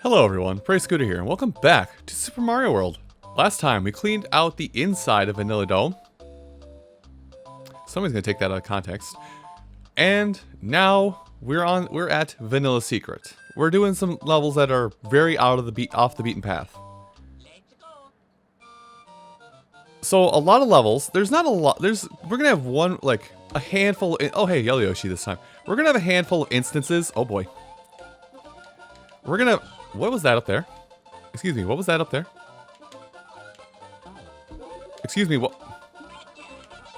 Hello everyone, Prey Scooter here, and welcome back to Super Mario World. Last time we cleaned out the inside of Vanilla Dome. Somebody's gonna take that out of context. And now we're at Vanilla Secret. We're doing some levels that are very off the beaten path. So a lot of levels, there's not a lot, we're gonna have a handful, oh hey, Yellow Yoshi this time. We're gonna have a handful of instances, oh boy. What was that up there? Excuse me, what was that up there? Excuse me, what?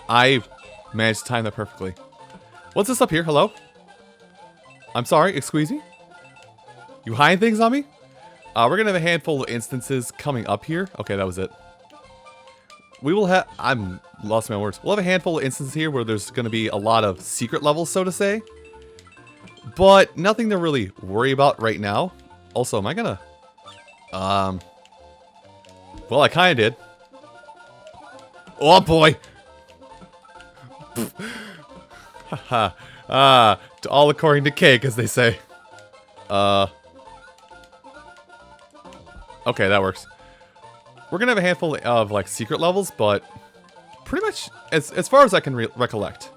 I managed to time that perfectly. What's this up here? Hello? I'm sorry, excuse me? You hiding things on me? We're gonna have a handful of instances coming up here. Okay, that was it. We will have, I'm lost my words. We'll have a handful of instances here where there's gonna be a lot of secret levels, so to say. But nothing to really worry about right now. Also, am I gonna... Well, I kinda did. Oh, boy! Haha. All according to cake, as they say. Okay, that works. We're gonna have a handful of, like, secret levels, but... pretty much, as far as I can recollect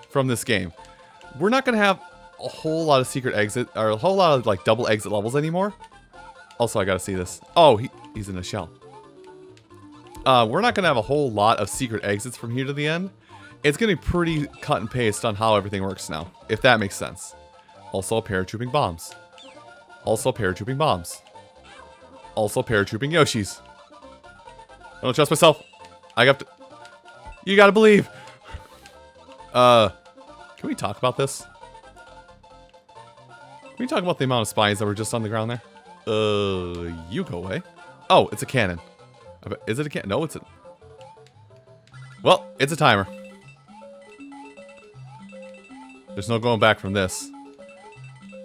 from this game, we're not gonna have a whole lot of secret exit, or a whole lot of, like, double exit levels anymore. Also, I gotta see this. Oh, he's in a shell. We're not gonna have a whole lot of secret exits from here to the end. It's gonna be pretty cut and paste on how everything works now, if that makes sense. Also, paratrooping bombs. Also, paratrooping bombs. Also, paratrooping Yoshis. I don't trust myself. I got to... You gotta believe. Can we talk about this? Can we talk about the amount of spies that were just on the ground there? You go away. Oh, it's a cannon. Is it a cannon? No, it's a... Well, it's a timer. There's no going back from this.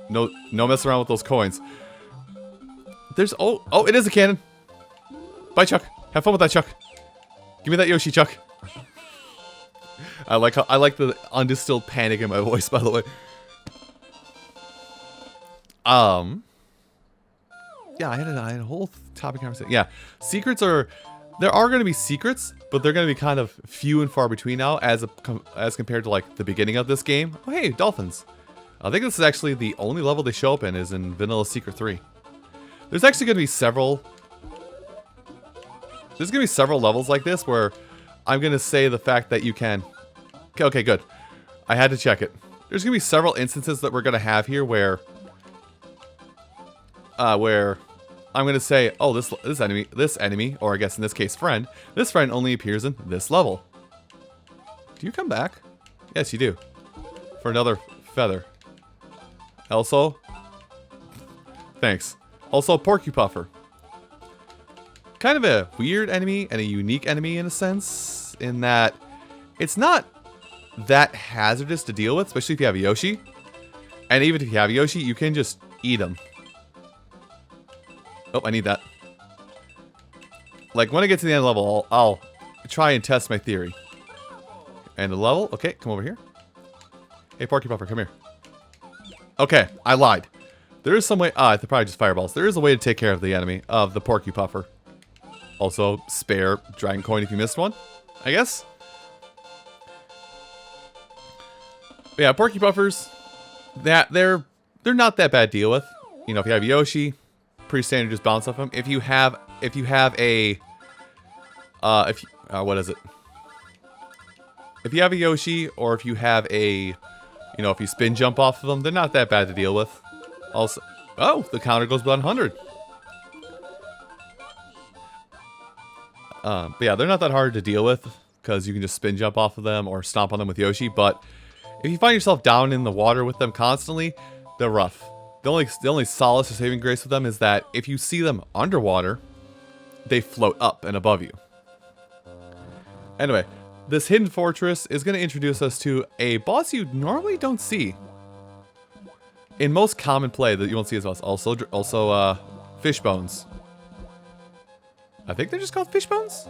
No messing around with those coins. There's... Oh, it is a cannon. Bye, Chuck. Have fun with that, Chuck. Give me that Yoshi, Chuck. I like the undistilled panic in my voice, by the way. Yeah, I had a whole topic conversation. Yeah, secrets are... There are going to be secrets, but they're going to be kind of few and far between now as compared to, like, the beginning of this game. Oh, hey, dolphins. I think this is actually the only level they show up in is in Vanilla Secret 3. There's actually going to be several... There's going to be several levels like this where I'm going to say the fact that you can... Okay, good. I had to check it. There's going to be several instances that we're going to have here where I'm going to say, oh, this enemy, or I guess in this case friend, this friend only appears in this level. Do you come back? Yes, you do. For another feather. Also, thanks. Also, Porcupuffer. Kind of a weird enemy and a unique enemy in a sense, in that it's not that hazardous to deal with, especially if you have a Yoshi. And even if you have a Yoshi, you can just eat him. Oh, I need that. Like, when I get to the end of the level, I'll try and test my theory. End of the level. Okay, come over here. Hey, Porcupuffer, come here. Okay, I lied. There is some way... they're probably just fireballs. There is a way to take care of the enemy, of the Porcupuffer. Also, spare Dragon Coin if you missed one, I guess. But yeah, Porcupuffers, they're not that bad to deal with. You know, if you have Yoshi... pretty standard, just bounce off them. If you have a what is it? If you have a Yoshi, or if you have a, if you spin jump off of them, they're not that bad to deal with. Also, oh, the counter goes beyond 100. But yeah, they're not that hard to deal with because you can just spin jump off of them or stomp on them with Yoshi. But if you find yourself down in the water with them constantly, they're rough. The only solace or saving grace with them is that if you see them underwater, they float up and above you. Anyway, this hidden fortress is going to introduce us to a boss you normally don't see. In most common play that you won't see as boss. Also fish bones. I think they're just called fish bones.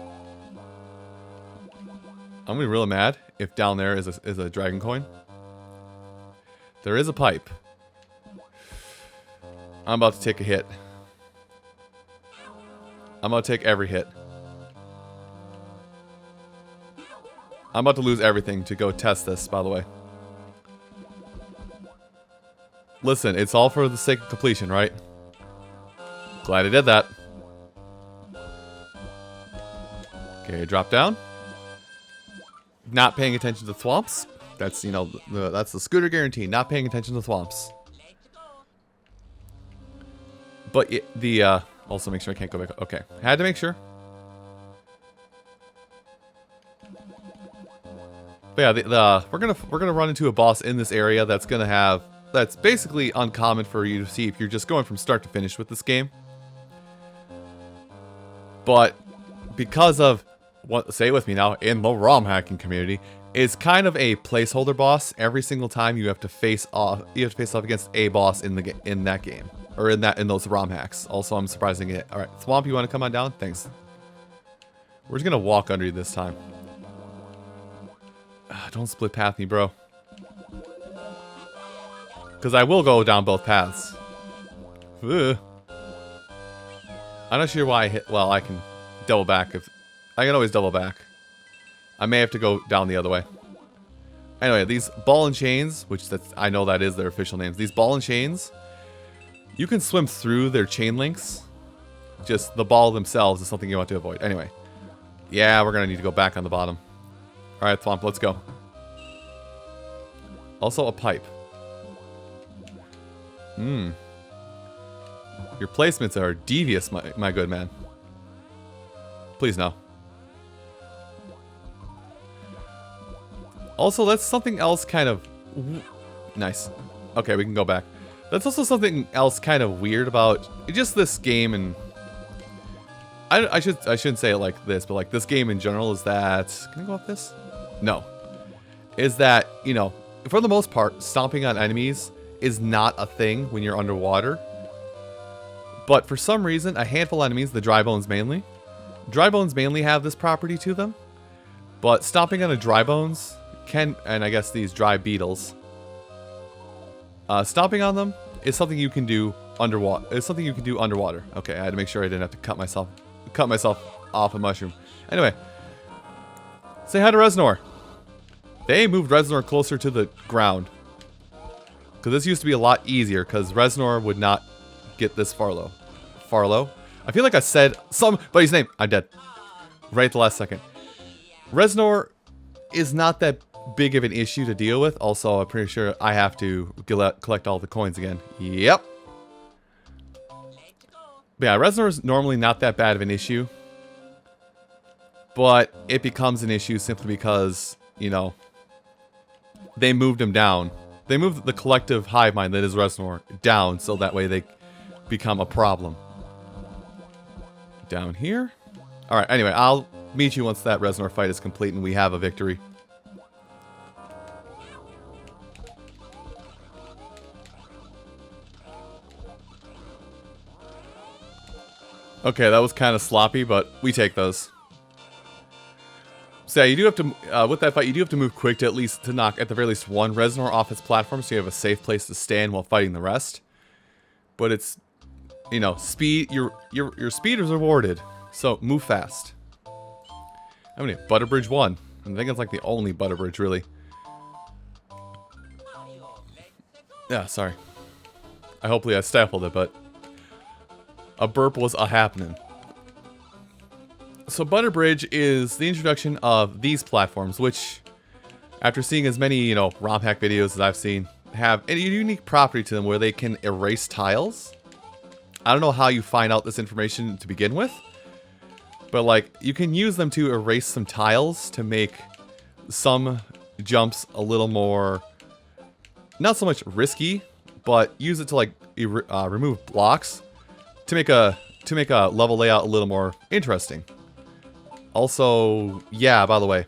I'm gonna be really mad if down there is a dragon coin. There is a pipe. I'm about to take a hit. I'm gonna take every hit. I'm about to lose everything to go test this, by the way. Listen, it's all for the sake of completion, right? Glad I did that. Okay, drop down. Not paying attention to swamps. That's, you know, that's the scooter guarantee. Not paying attention to swamps. But also make sure I can't go back. Okay, had to make sure. But yeah, we're gonna run into a boss in this area that's basically uncommon for you to see if you're just going from start to finish with this game. But because of say it with me now, in the ROM hacking community, it's kind of a placeholder boss. Every single time you have to face off against a boss in that game. Or in those ROM hacks. Also, I'm surprising it. Alright, Swamp, you want to come on down? Thanks. We're just gonna walk under you this time. Don't split path me, bro. Because I will go down both paths. Ugh. I'm not sure why I hit... Well, I can double back if... I can always double back. I may have to go down the other way. Anyway, these ball and chains, I know that is their official names. These ball and chains, you can swim through their chain links. Just the ball themselves is something you want to avoid. Anyway. Yeah, we're going to need to go back on the bottom. Alright, Thwomp, let's go. Also a pipe. Your placements are devious, my good man. Please no. Also, that's something else kind of... Nice. Okay, we can go back. That's also something else kind of weird about just this game, and... I shouldn't say it like this, but like this game in general is that... Can I go up this? No. Is that, you know, for the most part, stomping on enemies is not a thing when you're underwater. But for some reason, a handful of enemies, the dry bones mainly have this property to them. But stomping on a dry bones can, and I guess these dry beetles, stomping on them is something you can do underwater. It's something you can do underwater. Okay, I had to make sure I didn't have to cut myself off a mushroom. Anyway, say hi to Reznor. They moved Reznor closer to the ground. Because this used to be a lot easier, because Reznor would not get this far low. Farlow? I feel like I said somebody's name. I'm dead. Right at the last second. Reznor is not that big of an issue to deal with. Also, I'm pretty sure I have to collect all the coins again. Yep. But yeah, Reznor is normally not that bad of an issue. But it becomes an issue simply because, you know, they moved him down. They moved the collective hive mind that is Reznor down, so that way they become a problem. Down here? Alright, anyway, I'll meet you once that Reznor fight is complete and we have a victory. Okay, that was kind of sloppy, but we take those. So yeah, you do have to, with that fight, you do have to move quick to knock at the very least one Reznor off its platform, so you have a safe place to stand while fighting the rest. But it's, you know, speed. Your speed is rewarded, so move fast. How many? Butter Bridge 1. I think it's like the only Butter Bridge, really. Yeah, sorry. Hopefully I stifled it, but a burp was a happening. So Butter Bridge is the introduction of these platforms, which, after seeing as many, you know, ROM hack videos as I've seen, have a unique property to them where they can erase tiles. I don't know how you find out this information to begin with, but like, you can use them to erase some tiles to make some jumps a little more, not so much risky, but use it to like remove blocks to make a level layout a little more interesting. Also, yeah, by the way,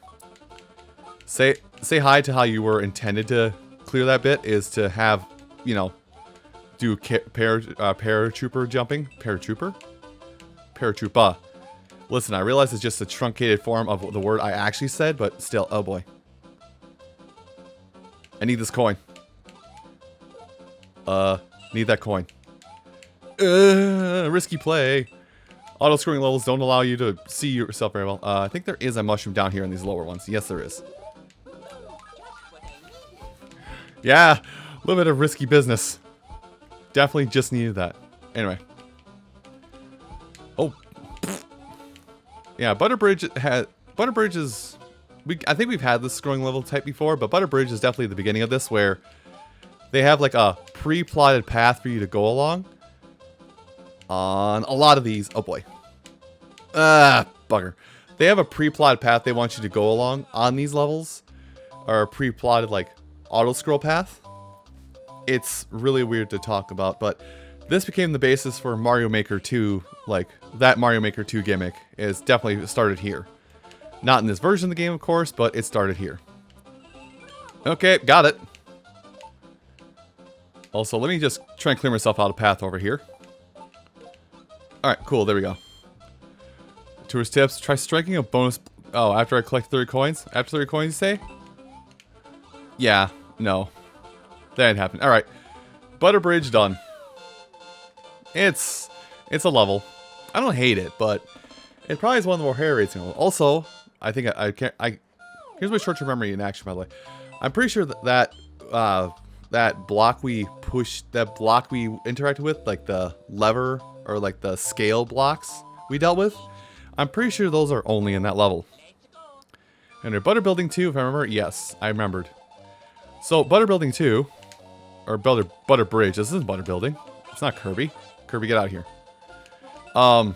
say hi to how you were intended to clear that bit, is to have, you know, do paratrooper jumping. Paratroopa. Listen, I realize it's just a truncated form of the word I actually said, but still, oh boy. I need this coin. Need that coin. Risky play. Auto-scrolling levels don't allow you to see yourself very well. I think there is a mushroom down here in these lower ones. Yes, there is. Yeah, a little bit of risky business. Definitely just needed that. Anyway. Oh. Yeah, Butterbridge is... I think we've had this scrolling level type before, but Butterbridge is definitely the beginning of this, where they have like a pre-plotted path for you to go along. On a lot of these... Oh boy. Bugger. They have a pre-plotted path they want you to go along on these levels. Or a pre-plotted, like, auto-scroll path. It's really weird to talk about, but this became the basis for Mario Maker 2. Like, that Mario Maker 2 gimmick is definitely started here. Not in this version of the game, of course, but it started here. Okay, got it. Also, let me just try and clear myself out of path over here. Alright, cool, there we go. Tourist tips, try striking a bonus... Oh, after I collect 30 coins? After 30 coins, you say? Yeah, no. That ain't happening. Alright. Butterbridge done. It's a level. I don't hate it, but it probably is one of the more hair-raising levels. Also, I think I can't... Here's my short-term memory in action, by the way. I'm pretty sure that that block we interacted with, like the lever or like the scale blocks we dealt with, I'm pretty sure those are only in that level. And Butter Building 2, if I remember, yes, I remembered. So Butter Building 2, or Butter Bridge. This isn't Butter Building. It's not Kirby. Kirby, get out of here. But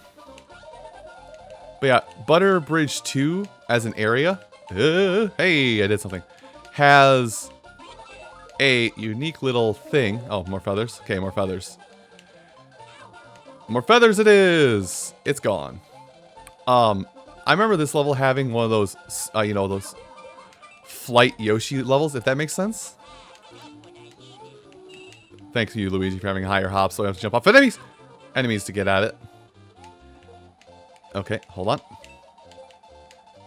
yeah, Butter Bridge 2 as an area. Hey, I did something. Has a unique little thing. Oh, more feathers. Okay, more feathers. More feathers it is. It's gone. I remember this level having one of those, you know, those flight Yoshi levels, if that makes sense. Thanks to you, Luigi, for having a higher hop, so I have to jump off enemies to get at it. Okay, hold on.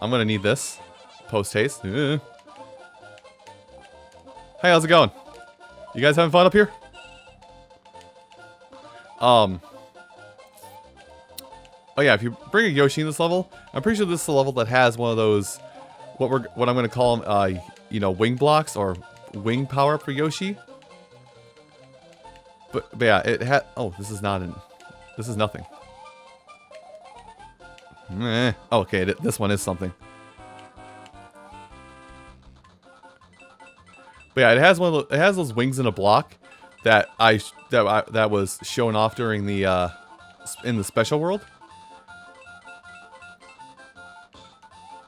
I'm gonna need this. Post-haste. Hey, how's it going? You guys having fun up here? Oh yeah, if you bring a Yoshi in this level, I'm pretty sure this is a level that has one of those, what I'm gonna call them, you know, wing blocks or wing power up for Yoshi. But yeah, it had. Oh, this is not this is nothing. Okay, this one is something. But yeah, it has one. It has those wings in a block that that was shown off during the in the special world.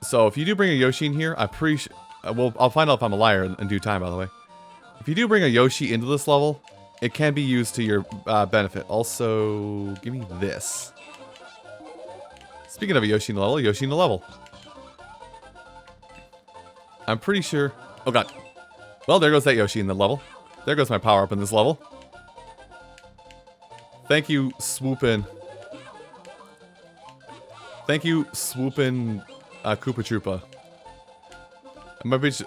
So if you do bring a Yoshi in here, I'm pretty sure. Well, I'll find out if I'm a liar in due time, by the way. If you do bring a Yoshi into this level, it can be used to your benefit. Also, give me this. Speaking of a Yoshi in the level, Yoshi in the level. I'm pretty sure. Oh god. Well, there goes that Yoshi in the level. There goes my power up in this level. Thank you, swoopin'. Thank you, swoopin'. Koopa Troopa.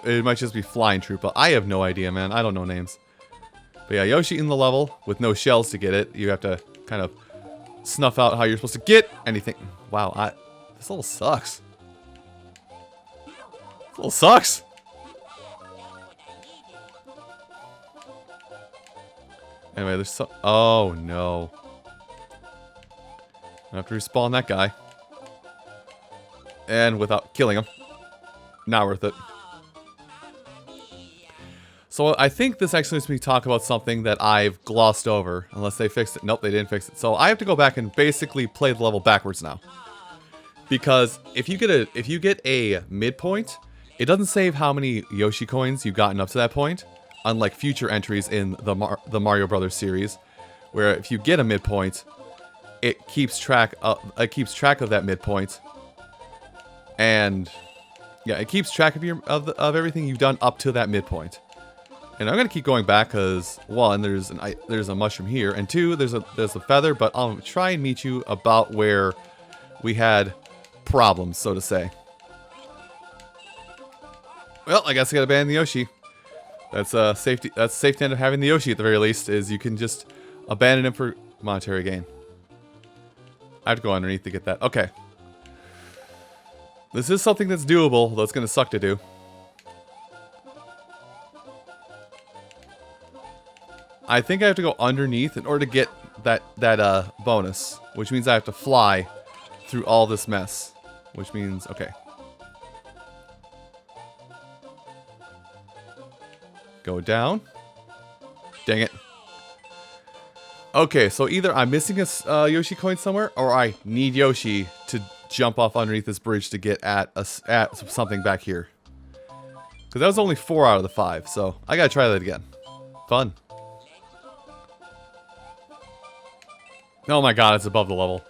It might just be Flying Troopa. I have no idea, man. I don't know names. But yeah, Yoshi in the level with no shells to get it. You have to kind of snuff out how you're supposed to get anything. Wow, this level sucks. This level sucks. Anyway, there's so... Oh, no. I have to respawn that guy. And without killing him. Not worth it. So I think this actually makes me talk about something that I've glossed over. Unless they fixed it. Nope, they didn't fix it. So I have to go back and basically play the level backwards now. Because if you get a midpoint, it doesn't save how many Yoshi coins you've gotten up to that point. Unlike future entries in the Mario Brothers series. Where if you get a midpoint, it keeps track of that midpoint. And yeah, it keeps track of everything you've done up to that midpoint. And I'm gonna keep going back because one, there's a mushroom here, and two, there's a feather. But I'll try and meet you about where we had problems, so to say. Well, I guess I gotta abandon the Yoshi. That's safety. That's the safety end of having the Yoshi at the very least. Is you can just abandon him for monetary gain. I have to go underneath to get that. Okay. This is something that's doable, though it's going to suck to do. I think I have to go underneath in order to get that bonus, which means I have to fly through all this mess, which means, okay. Go down. Dang it. Okay, so either I'm missing a Yoshi coin somewhere, or I need Yoshi to jump off underneath this bridge to get at something back here. Because that was only 4 out of the 5, so I gotta try that again. Fun. Oh my god, it's above the level.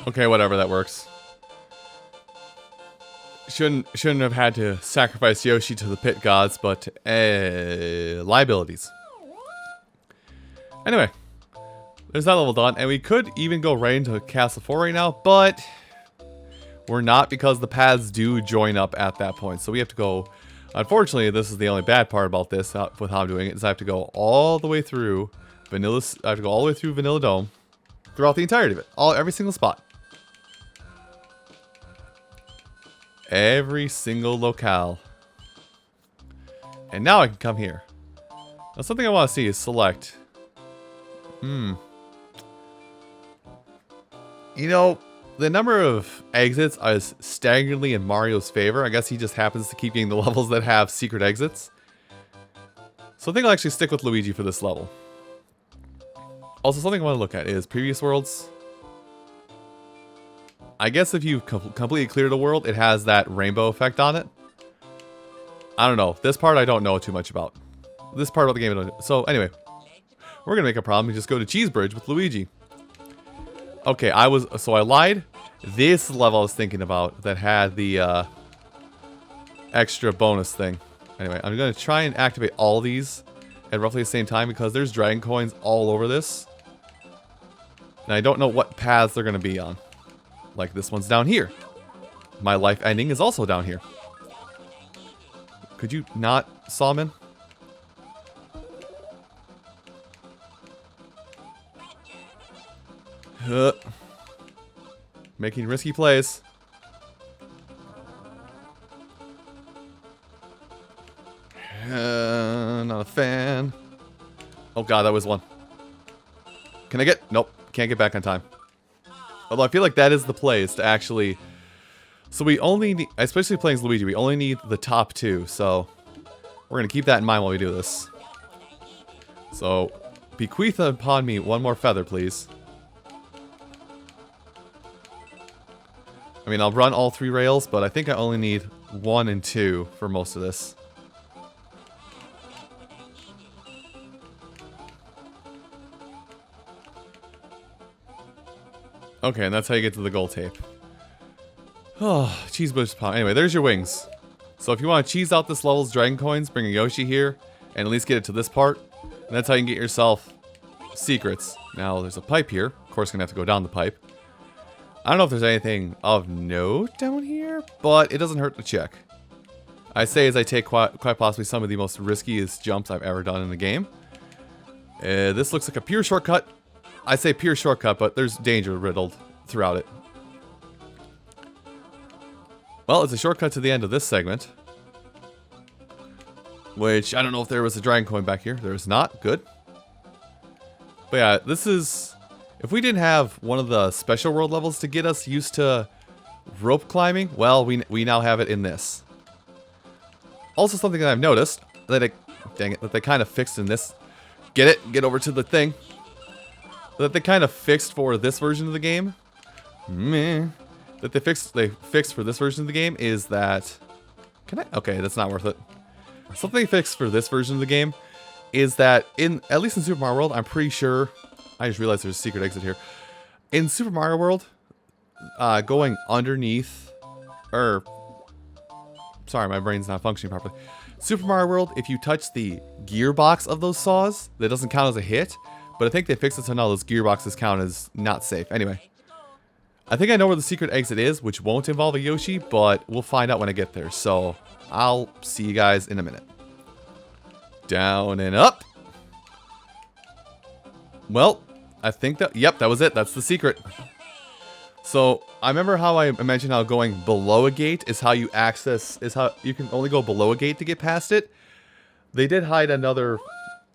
Okay, whatever, that works. Shouldn't have had to sacrifice Yoshi to the pit gods, but liabilities. Anyway, there's that level done, and we could even go right into Castle 4 right now, but we're not because the paths do join up at that point. So we have to go. Unfortunately, this is the only bad part about this with how I'm doing it is I have to go all the way through Vanilla. I have to go all the way through Vanilla Dome throughout the entirety of it, every single spot. Every single locale. And now I can come here. Now something I want to see is select. You know, the number of exits is staggeringly in Mario's favor. I guess he just happens to keep getting the levels that have secret exits. So I think I'll actually stick with Luigi for this level. Also, something I want to look at is previous worlds. I guess if you completely clear the world, it has that rainbow effect on it. I don't know. This part I don't know too much about. This part of the game I don't know. So anyway, we're going to make a problem and just go to Cheese Bridge with Luigi. Okay, I lied. This level I was thinking about that had the extra bonus thing. Anyway, I'm going to try and activate all these at roughly the same time because there's dragon coins all over this. And I don't know what paths they're going to be on. Like this one's down here. My life ending is also down here. Could you not, Sawman? Making risky plays. Not a fan. Oh god, that was one. Can I get... Nope, can't get back on time. Although I feel like that is the play, is to actually... So we only need... Especially playing as Luigi, we only need the top 2, so... We're going to keep that in mind while we do this. So, bequeath upon me one more feather, please. I mean, I'll run all 3 rails, but I think I only need 1 and 2 for most of this. Okay, and that's how you get to the gold tape. Oh, cheese bush pond. Anyway, there's your wings. So if you want to cheese out this level's dragon coins, bring a Yoshi here, and at least get it to this part. And that's how you can get yourself secrets. Now, there's a pipe here. Of course, gonna have to go down the pipe. I don't know if there's anything of note down here, but it doesn't hurt to check. I say as I take quite possibly some of the most riskiest jumps I've ever done in the game. This looks like a pure shortcut. I say pure shortcut, but there's danger riddled throughout it. Well, it's a shortcut to the end of this segment. Which, I don't know if there was a dragon coin back here. There is not. Good. But yeah, this is... If we didn't have one of the special world levels to get us used to rope climbing, well, we now have it in this. Also something that I've noticed, that that they kind of fixed in this... Get it? Get over to the thing. That they kind of fixed for this version of the game. That they fixed for this version of the game is that... Okay, that's not worth it. Something they fixed for this version of the game is that at least in Super Mario World, I'm pretty sure... I just realized there's a secret exit here. In Super Mario World, going underneath... Sorry, my brain's not functioning properly. Super Mario World, if you touch the gearbox of those saws, that doesn't count as a hit. But I think they fixed it so now those gearboxes count as not safe. Anyway. I think I know where the secret exit is, which won't involve a Yoshi, but we'll find out when I get there. So I'll see you guys in a minute. Down and up. Well, I think that, yep, that was it. That's the secret. So I remember how I mentioned how going below a gate is how you access, is how you can only go below a gate to get past it. They did hide another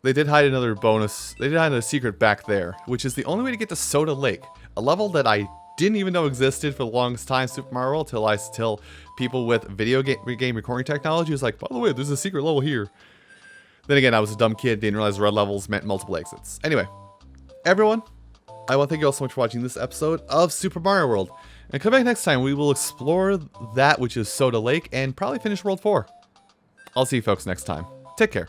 bonus. They did hide a secret back there, which is the only way to get to Soda Lake, a level that I didn't even know existed for the longest time, Super Mario World, till people with video game recording technology was like, by the way, there's a secret level here. Then again, I was a dumb kid, didn't realize red levels meant multiple exits. Anyway, everyone, I want to thank you all so much for watching this episode of Super Mario World. And come back next time, we will explore that which is Soda Lake and probably finish World 4. I'll see you folks next time. Take care.